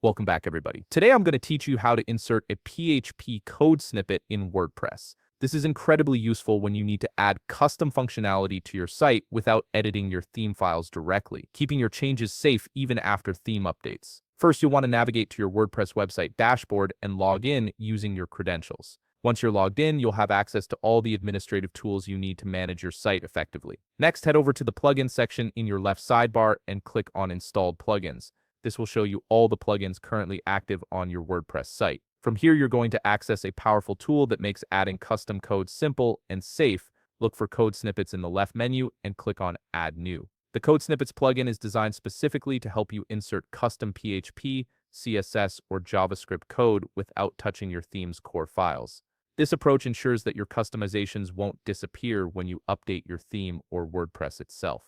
Welcome back, everybody. Today I'm going to teach you how to insert a PHP code snippet in WordPress. This is incredibly useful when you need to add custom functionality to your site without editing your theme files directly, keeping your changes safe even after theme updates. First, you'll want to navigate to your WordPress website dashboard and log in using your credentials. Once you're logged in, you'll have access to all the administrative tools you need to manage your site effectively. Next, head over to the plugins section in your left sidebar and click on Installed Plugins. This will show you all the plugins currently active on your WordPress site. From here, you're going to access a powerful tool that makes adding custom code simple and safe. Look for code snippets in the left menu and click on Add New. The Code Snippets plugin is designed specifically to help you insert custom PHP, CSS, or JavaScript code without touching your theme's core files. This approach ensures that your customizations won't disappear when you update your theme or WordPress itself.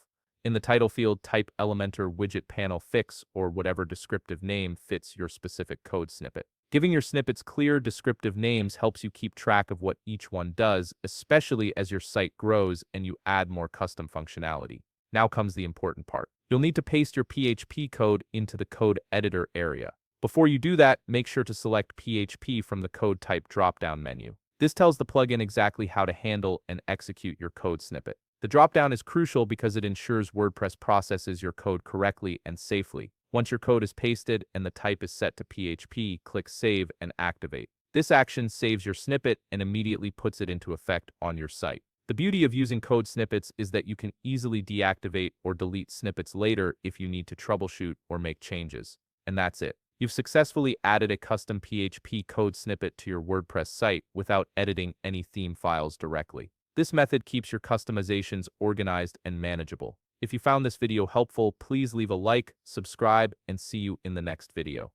In the title field, type Elementor Widget Panel Fix or whatever descriptive name fits your specific code snippet. Giving your snippets clear, descriptive names helps you keep track of what each one does, especially as your site grows and you add more custom functionality. Now comes the important part. You'll need to paste your PHP code into the code editor area. Before you do that, make sure to select PHP from the Code Type drop-down menu. This tells the plugin exactly how to handle and execute your code snippet. The dropdown is crucial because it ensures WordPress processes your code correctly and safely. Once your code is pasted and the type is set to PHP, click Save and Activate. This action saves your snippet and immediately puts it into effect on your site. The beauty of using code snippets is that you can easily deactivate or delete snippets later if you need to troubleshoot or make changes. And that's it. You've successfully added a custom PHP code snippet to your WordPress site without editing any theme files directly. This method keeps your customizations organized and manageable. If you found this video helpful, please leave a like, subscribe, and see you in the next video.